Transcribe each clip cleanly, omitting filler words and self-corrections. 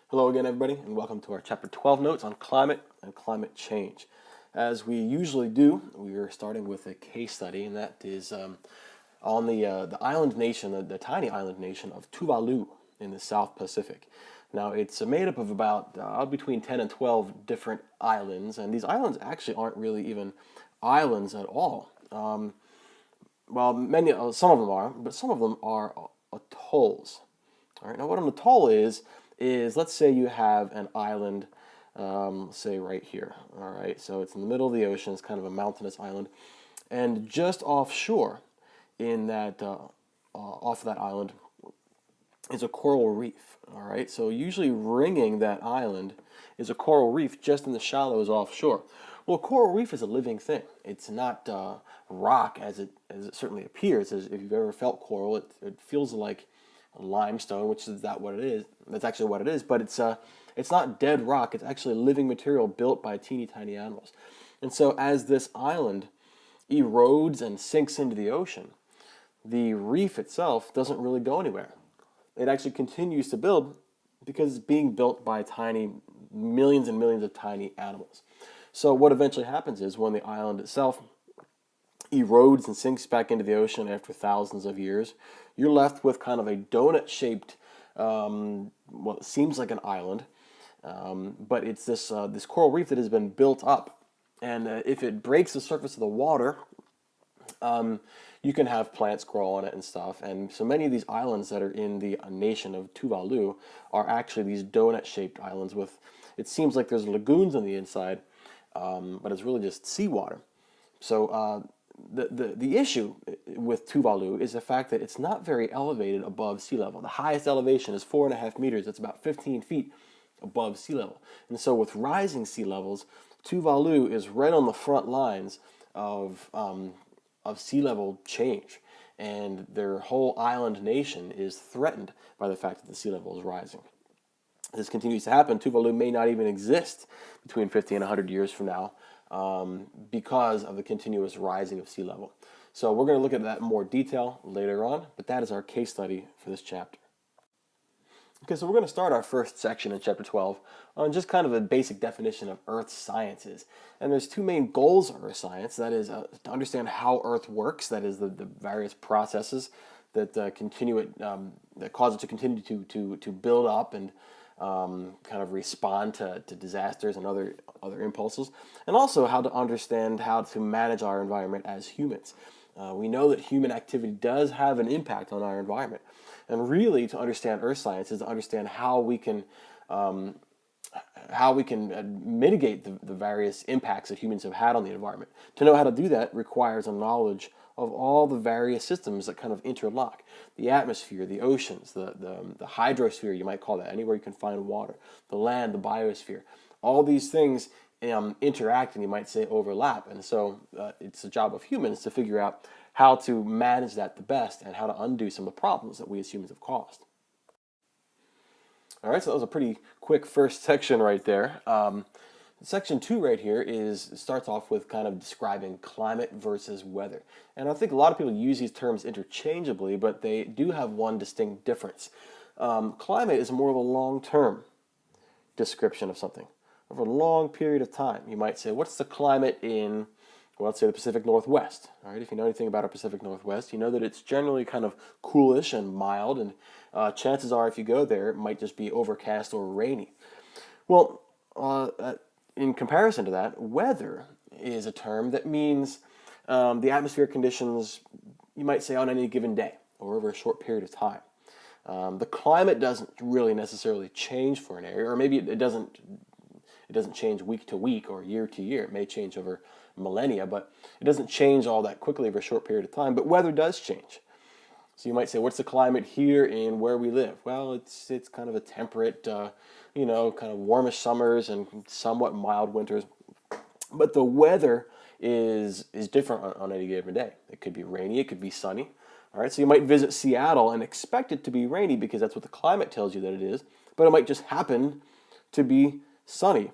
Hello again, everybody, and welcome to our Chapter 12 notes on climate and climate change. As we usually do, we are starting with a case study, and that is on the island nation, the tiny island nation of Tuvalu in the South Pacific. Now, it's made up of about between 10 and 12 different islands, and these islands actually aren't really even islands at all. Some of them are, but some of them are atolls. All right, now what an atoll is let's say you have an island, say right here. All right, so it's in the middle of the ocean. It's kind of a mountainous island, and just offshore, in that off of that island, is a coral reef. All right, so usually ringing that island is a coral reef just in the shallows offshore. Well, a coral reef is a living thing. It's not rock as it certainly appears. As if you've ever felt coral, it feels like limestone, which is that what it is. That's actually what it is, but it's not dead rock. It's actually living material built by teeny tiny animals. And so as this island erodes and sinks into the ocean, the reef itself doesn't really go anywhere. It actually continues to build because it's being built by millions and millions of tiny animals. So what eventually happens is when the island itself erodes and sinks back into the ocean after thousands of years, you're left with kind of a donut-shaped, it seems like an island, but it's this coral reef that has been built up. And if it breaks the surface of the water, you can have plants grow on it and stuff. And so many of these islands that are in the nation of Tuvalu are actually these donut-shaped islands with, it seems like there's lagoons on the inside, but it's really just seawater. So the issue with Tuvalu is the fact that it's not very elevated above sea level. The highest elevation is 4.5 meters. That's about 15 feet above sea level. And so with rising sea levels, Tuvalu is right on the front lines of sea level change. And their whole island nation is threatened by the fact that the sea level is rising. If this continues to happen, Tuvalu may not even exist between 50 and 100 years from now, because of the continuous rising of sea level. So we're going to look at that in more detail later on, but that is our case study for this chapter. Okay, so we're going to start our first section in chapter 12 on just kind of a basic definition of Earth sciences. And there's two main goals of Earth science. That is to understand how Earth works, that is the various processes that that cause it to continue to build up and kind of respond to disasters and other impulses, and also how to understand how to manage our environment as humans. We know that human activity does have an impact on our environment, and really to understand Earth science is to understand how we can mitigate the various impacts that humans have had on the environment. To know how to do that requires a knowledge of all the various systems that kind of interlock. The atmosphere, the oceans, the hydrosphere, you might call that, anywhere you can find water, the land, the biosphere. All these things interact and you might say overlap. And so it's the job of humans to figure out how to manage that the best and how to undo some of the problems that we as humans have caused. All right, so that was a pretty quick first section right there. Section 2 right here starts off with kind of describing climate versus weather. And I think a lot of people use these terms interchangeably, but they do have one distinct difference. Climate is more of a long-term description of something. Over a long period of time, you might say, what's the climate in, well, let's say the Pacific Northwest. All right, if you know anything about our Pacific Northwest, you know that it's generally kind of coolish and mild, and chances are if you go there, it might just be overcast or rainy. Well, in comparison to that, weather is a term that means the atmospheric conditions, you might say, on any given day or over a short period of time. The climate doesn't really necessarily change for an area, or maybe it doesn't change week to week or year to year. It may change over millennia, but it doesn't change all that quickly over a short period of time. But weather does change. So you might say, what's the climate here in where we live? Well, it's kind of a temperate, kind of warmish summers and somewhat mild winters. But the weather is different on any given day. It could be rainy, it could be sunny. All right, so you might visit Seattle and expect it to be rainy because that's what the climate tells you that it is, but it might just happen to be sunny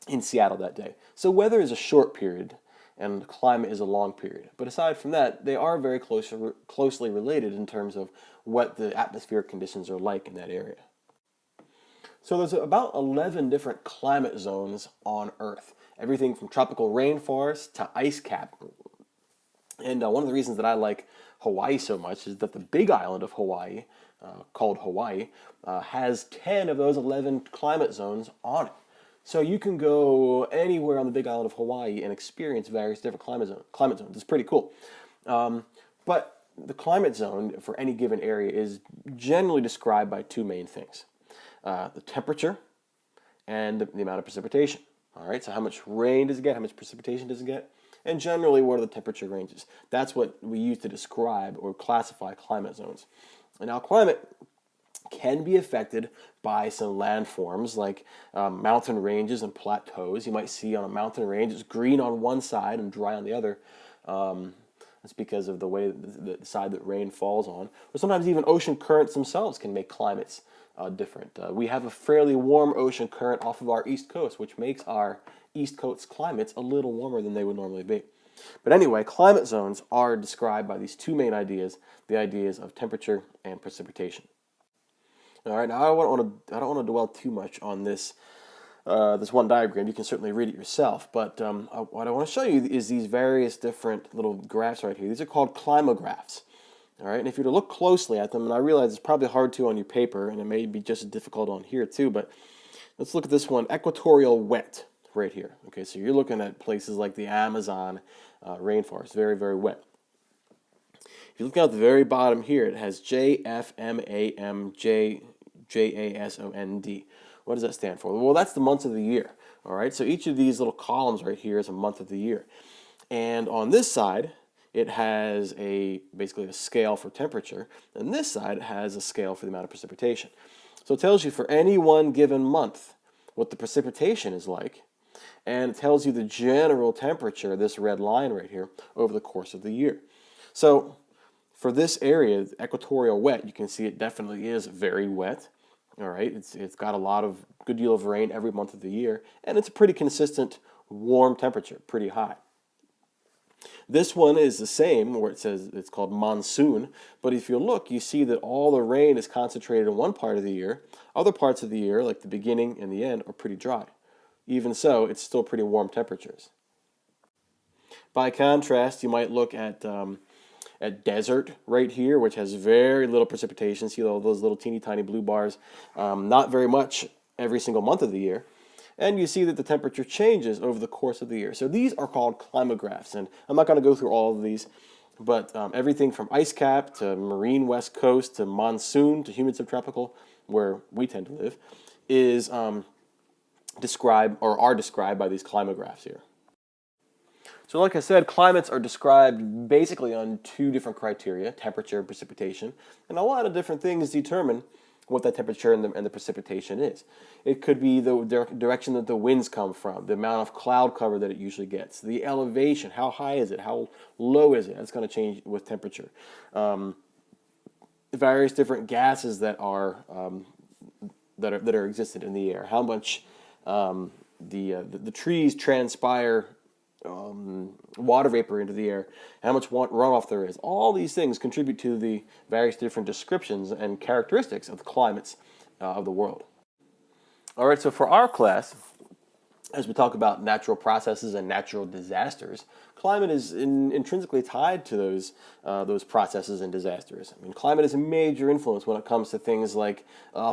in Seattle that day. So weather is a short period and climate is a long period. But aside from that, they are very closely related in terms of what the atmospheric conditions are like in that area. So there's about 11 different climate zones on Earth. Everything from tropical rainforest to ice cap. And one of the reasons that I like Hawaii so much is that the big island of Hawaii, called Hawaii, has 10 of those 11 climate zones on it. So you can go anywhere on the big island of Hawaii and experience various different climate zones. It's pretty cool. But the climate zone for any given area is generally described by two main things. The temperature and the amount of precipitation. All right, so how much rain does it get? How much precipitation does it get? And generally, what are the temperature ranges? That's what we use to describe or classify climate zones. And now, climate can be affected by some landforms like mountain ranges and plateaus. You might see on a mountain range it's green on one side and dry on the other. That's because of the way the side that rain falls on. Or sometimes even ocean currents themselves can make climates different. We have a fairly warm ocean current off of our east coast, which makes our east coast climates a little warmer than they would normally be. But anyway, climate zones are described by these two main ideas, the ideas of temperature and precipitation. All right, now I don't want to dwell too much on this this one diagram. You can certainly read it yourself, but what I want to show you is these various different little graphs right here. These are called climographs. All right, and if you were to look closely at them, and I realize it's probably hard to on your paper, and it may be just as difficult on here too, but let's look at this one, equatorial wet, right here. Okay, so you're looking at places like the Amazon rainforest, very, very wet. If you look at the very bottom here, it has JFMAMJJASOND. What does that stand for? Well, that's the months of the year. All right, so each of these little columns right here is a month of the year. And on this side, it has basically a scale for temperature, and this side has a scale for the amount of precipitation. So it tells you for any one given month what the precipitation is like, and it tells you the general temperature, this red line right here, over the course of the year. So for this area, equatorial wet, you can see it definitely is very wet. All right, it's got a good deal of rain every month of the year, and it's a pretty consistent warm temperature, pretty high. This one is the same, where it says it's called monsoon, but if you look, you see that all the rain is concentrated in one part of the year. Other parts of the year, like the beginning and the end, are pretty dry. Even so, it's still pretty warm temperatures. By contrast, you might look at desert right here, which has very little precipitation. See all those little teeny tiny blue bars? Not very much every single month of the year. And you see that the temperature changes over the course of the year. So these are called climographs, and I'm not going to go through all of these, but everything from ice cap to marine west coast to monsoon to humid subtropical, where we tend to live, is described by these climographs here. So like I said, climates are described basically on two different criteria, temperature and precipitation, and a lot of different things determine what that temperature and the precipitation is. It could be the direction that the winds come from, the amount of cloud cover that it usually gets, the elevation, how high is it, how low is it, that's going to change with temperature. Various different gases that are existent in the air, how much the trees transpire water vapor into the air, how much runoff there is. All these things contribute to the various different descriptions and characteristics of the climates of the world. All right, so for our class, as we talk about natural processes and natural disasters, climate is intrinsically tied to those processes and disasters. I mean, climate is a major influence when it comes to things like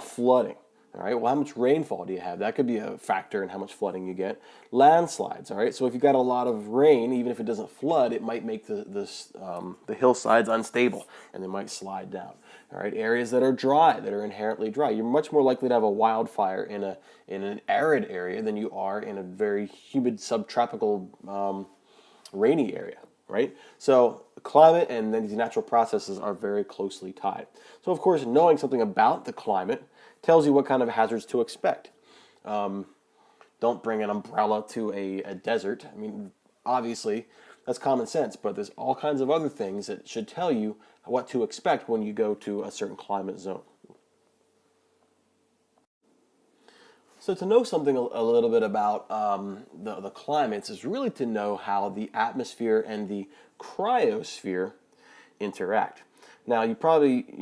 flooding. All right, well, how much rainfall do you have? That could be a factor in how much flooding you get. Landslides, all right, so if you've got a lot of rain, even if it doesn't flood, it might make the hillsides unstable, and they might slide down. All right, areas that are dry, that are inherently dry, you're much more likely to have a wildfire in an arid area than you are in a very humid subtropical rainy area, right? So climate and then these natural processes are very closely tied. So of course, knowing something about the climate tells you what kind of hazards to expect. Don't bring an umbrella to a desert. I mean, obviously, that's common sense, but there's all kinds of other things that should tell you what to expect when you go to a certain climate zone. So to know something a little bit about the climates is really to know how the atmosphere and the cryosphere interact. Now, you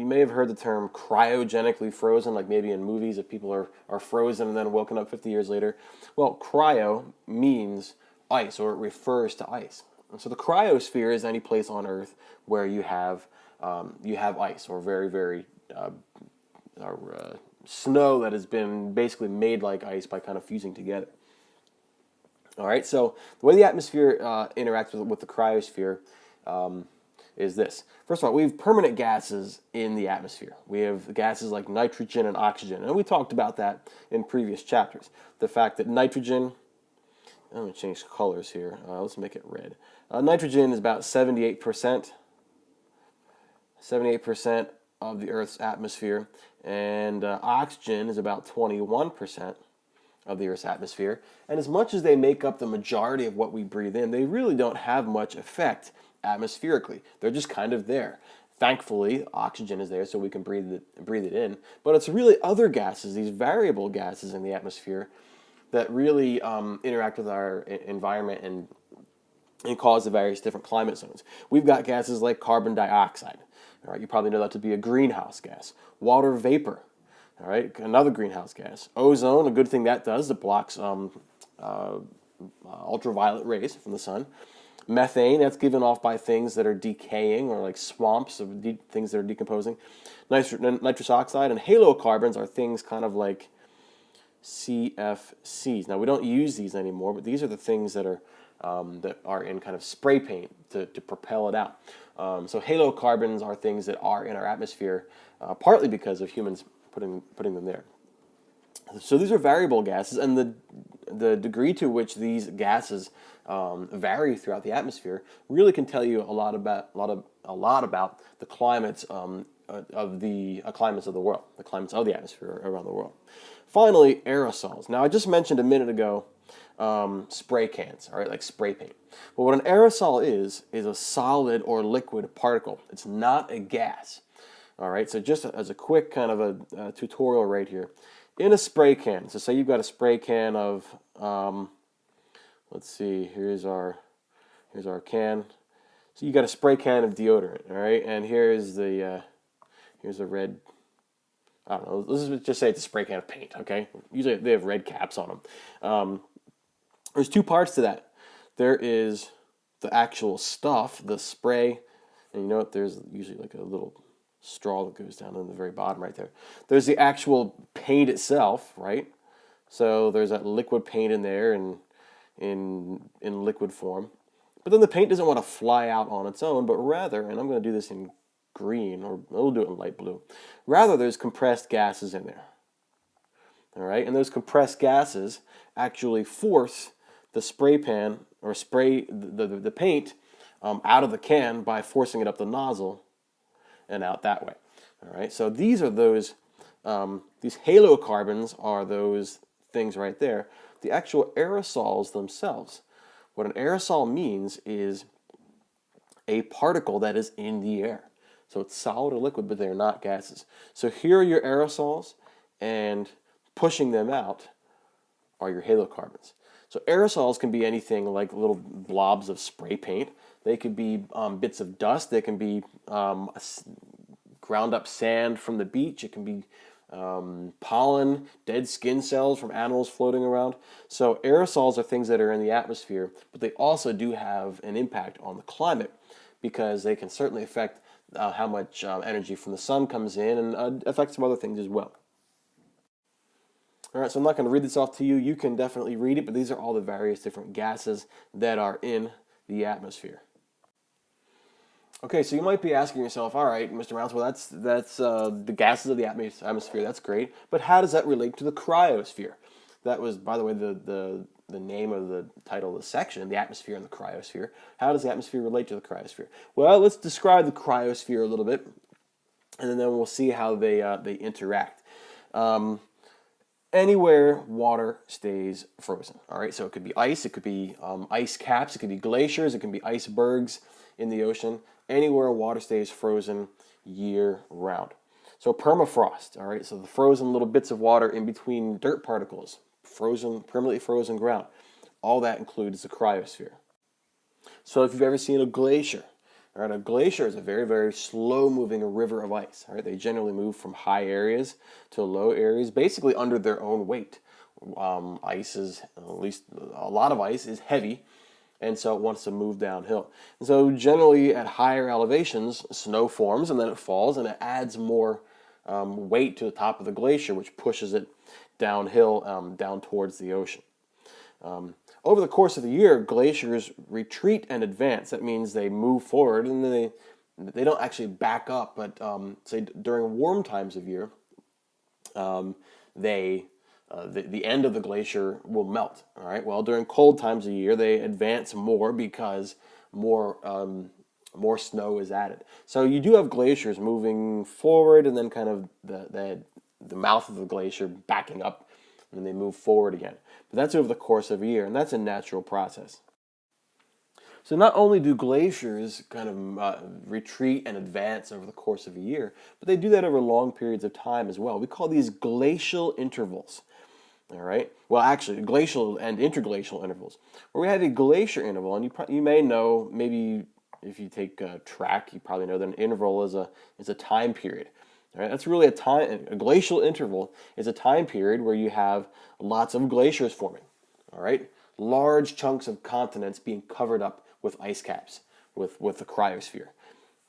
may have heard the term cryogenically frozen, like maybe in movies if people are frozen and then woken up 50 years later. Well, cryo means ice, or it refers to ice. And so the cryosphere is any place on Earth where you have ice, or very, very snow that has been basically made like ice by kind of fusing together. All right, so the way the atmosphere interacts with the cryosphere is this. First of all, we have permanent gases in the atmosphere. We have gases like nitrogen and oxygen, and we talked about that in previous chapters. The fact that nitrogen, I'm going to change colors here. Let's make it red. Nitrogen is about 78% of the Earth's atmosphere, and oxygen is about 21% of the Earth's atmosphere. And as much as they make up the majority of what we breathe in, they really don't have much effect atmospherically. They're just kind of there. Thankfully, oxygen is there so we can breathe it in. But it's really other gases, these variable gases in the atmosphere, that really interact with our environment and cause the various different climate zones. We've got gases like carbon dioxide. All right, you probably know that to be a greenhouse gas. Water vapor, all right, another greenhouse gas. Ozone, a good thing that does, it blocks ultraviolet rays from the sun. Methane, that's given off by things that are decaying, or like swamps of things that are decomposing. Nitrous oxide and halocarbons are things kind of like CFCs. Now, we don't use these anymore, but these are the things that are in kind of spray paint to propel it out. So halocarbons are things that are in our atmosphere, partly because of humans putting them there. So these are variable gases, and the degree to which these gases vary throughout the atmosphere really can tell you a lot about the climates of the climates of the world, the climates of the atmosphere around the world. Finally, aerosols. Now, I just mentioned a minute ago spray cans, all right, like spray paint. But what an aerosol is a solid or liquid particle. It's not a gas. All right, so just as a quick kind of a tutorial right here. In a spray can, so say you've got a spray can of, let's see, here's our can. So you got a spray can of deodorant, all right, and here's a red, I don't know, let's just say it's a spray can of paint, okay? Usually they have red caps on them. There's two parts to that. There is the actual stuff, the spray, and you know what, there's usually like a little straw that goes down in the very bottom right there. There's the actual paint itself, right? So there's that liquid paint in there and in liquid form. But then the paint doesn't want to fly out on its own, but rather, and I'm going to do this in green, or we'll do it in light blue. Rather, there's compressed gases in there. All right, and those compressed gases actually force the spray pan, or spray the paint out of the can by forcing it up the nozzle and out that way. All right, so these are these halocarbons are those things right there. The actual aerosols themselves, what an aerosol means is a particle that is in the air. So it's solid or liquid, but they're not gases. So here are your aerosols, and pushing them out are your halocarbons. So aerosols can be anything like little blobs of spray paint. They could be bits of dust. They can be ground up sand from the beach. It can be pollen, dead skin cells from animals floating around. So aerosols are things that are in the atmosphere, but they also do have an impact on the climate, because they can certainly affect how much energy from the sun comes in, and affect some other things as well. All right, so I'm not going to read this off to you. You can definitely read it, but these are all the various different gases that are in the atmosphere. Okay, so you might be asking yourself, all right, Mr. Mounts, well, that's the gases of the atmosphere. That's great, but how does that relate to the cryosphere? That was, by the way, the name of the title of the section, the atmosphere and the cryosphere. How does the atmosphere relate to the cryosphere? Well, let's describe the cryosphere a little bit, and then we'll see how they interact. Anywhere water stays frozen. All right, so it could be ice, it could be ice caps, it could be glaciers, it can be icebergs in the ocean. Anywhere water stays frozen year round. So permafrost, all right, so the frozen little bits of water in between dirt particles, permanently frozen ground. All that includes the cryosphere. So if you've ever seen a glacier, All right, a glacier is a very, very slow-moving river of ice. All right, they generally move from high areas to low areas, basically under their own weight. Ice is, at least a lot of ice, is heavy, and so it wants to move downhill. And so generally at higher elevations, snow forms and then it falls, and it adds more weight to the top of the glacier, which pushes it downhill, down towards the ocean. Over the course of the year, glaciers retreat and advance. That means they move forward, and then they don't actually back up, but say during warm times of year, the end of the glacier will melt. All right. Well, during cold times of year, they advance more because more snow is added. So you do have glaciers moving forward, and then kind of the mouth of the glacier backing up, and they move forward again. But that's over the course of a year, and that's a natural process. So not only do glaciers kind of retreat and advance over the course of a year, but they do that over long periods of time as well. We call these glacial intervals. All right. Well, actually, glacial and interglacial intervals. Where we have a glacier interval, and you may know, maybe if you take track, you probably know that an interval is a time period. All right, that's really a time. A glacial interval is a time period where you have lots of glaciers forming. All right, large chunks of continents being covered up with ice caps, with the cryosphere.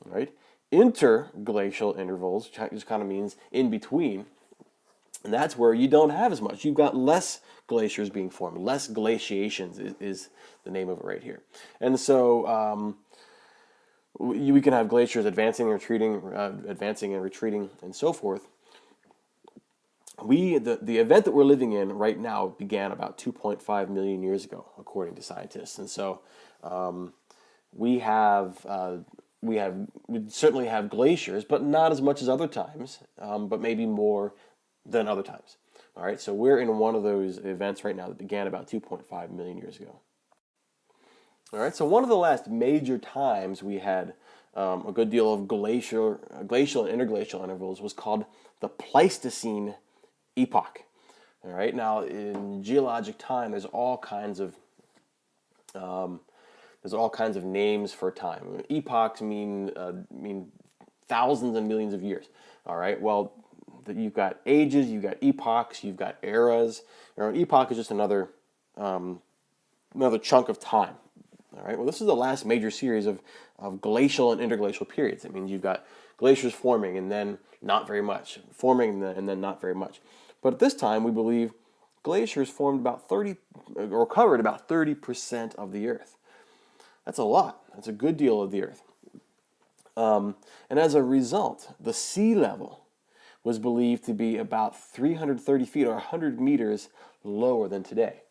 All right, interglacial intervals just kind of means in between, and that's where you don't have as much. You've got less glaciers being formed. Less glaciations is the name of it right here, and so. We can have glaciers advancing and retreating, and so forth. The event that we're living in right now began about 2.5 million years ago, according to scientists, and so we certainly have glaciers, but not as much as other times, but maybe more than other times. All right, so we're in one of those events right now that began about 2.5 million years ago. All right, so one of the last major times we had a good deal of glacial and interglacial intervals was called the Pleistocene epoch. All right, now in geologic time, there's all kinds of names for time. Epochs mean thousands and millions of years. All right, well, you've got ages, you've got epochs, you've got eras. An epoch is just another chunk of time. All right. Well, this is the last major series of glacial and interglacial periods. It means you've got glaciers forming and then not very much, forming and then not very much. But at this time, we believe glaciers formed about 30 or covered about 30% of the Earth. That's a lot. That's a good deal of the Earth. And as a result, the sea level was believed to be about 330 feet or 100 meters lower than today.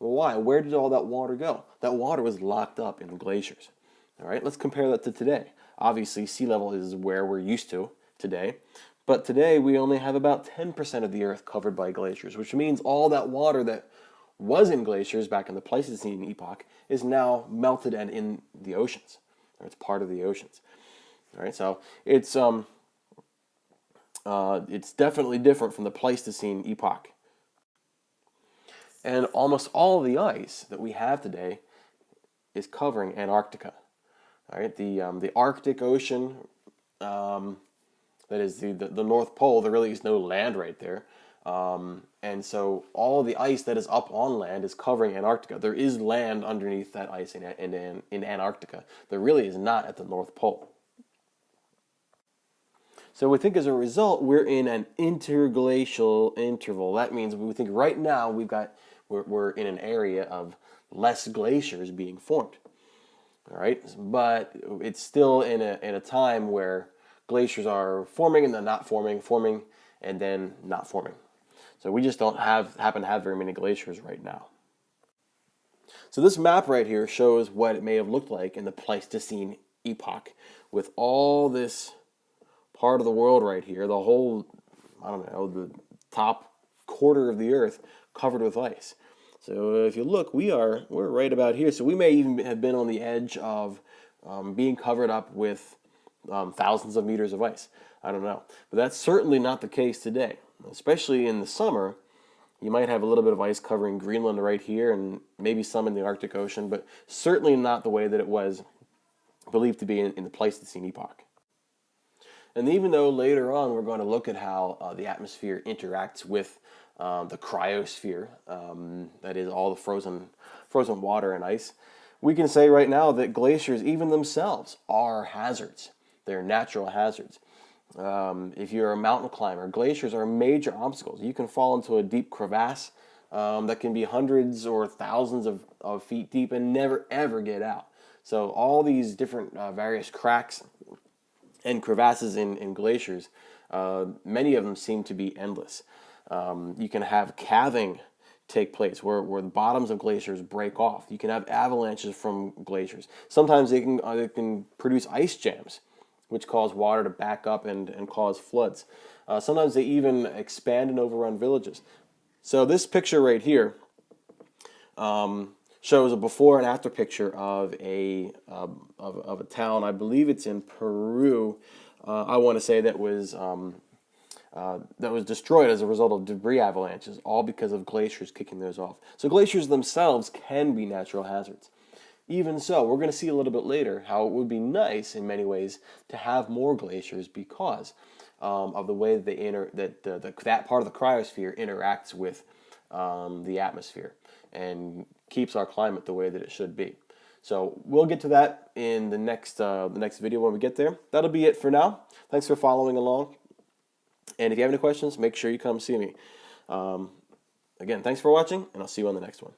Well, why? Where did all that water go? That water was locked up in glaciers. All right, let's compare that to today. Obviously, sea level is where we're used to today, but today we only have about 10% of the Earth covered by glaciers, which means all that water that was in glaciers back in the Pleistocene epoch is now melted and in the oceans. Or it's part of the oceans. All right, so it's definitely different from the Pleistocene epoch. And almost all of the ice that we have today is covering Antarctica. All right, the Arctic Ocean, that is the North Pole. There really is no land right there, and so all the ice that is up on land is covering Antarctica. There is land underneath that ice in Antarctica. There really is not at the North Pole. So we think as a result, we're in an interglacial interval. That means we think right now we're in an area of less glaciers being formed. All right, but it's still in a time where glaciers are forming and then not forming, forming and then not forming. So we just don't happen to have very many glaciers right now. So this map right here shows what it may have looked like in the Pleistocene epoch, with all this part of the world right here, the whole, the top quarter of the Earth covered with ice. So if you look, we're right about here. So we may even have been on the edge of being covered up with thousands of meters of ice. I don't know. But that's certainly not the case today. Especially in the summer, you might have a little bit of ice covering Greenland right here and maybe some in the Arctic Ocean, but certainly not the way that it was believed to be in the Pleistocene epoch. And even though later on we're going to look at how the atmosphere interacts with the cryosphere, that is all the frozen water and ice, we can say right now that glaciers, even themselves, are hazards. They're natural hazards. If you're a mountain climber, glaciers are major obstacles. You can fall into a deep crevasse that can be hundreds or thousands of feet deep and never ever get out. So all these different various cracks and crevasses in glaciers, many of them seem to be endless. You can have calving take place where the bottoms of glaciers break off. You can have avalanches from glaciers. Sometimes they can produce ice jams, which cause water to back up and cause floods. Sometimes they even expand and overrun villages. So this picture right here shows a before and after picture of a town. I believe it's in Peru. I want to say that was destroyed as a result of debris avalanches, all because of glaciers kicking those off. So glaciers themselves can be natural hazards. Even so, we're going to see a little bit later how it would be nice in many ways to have more glaciers because of the way that that part of the cryosphere interacts with the atmosphere and keeps our climate the way that it should be. So we'll get to that in the next video when we get there. That'll be it for now. Thanks for following along. And if you have any questions, make sure you come see me. Again, thanks for watching, and I'll see you on the next one.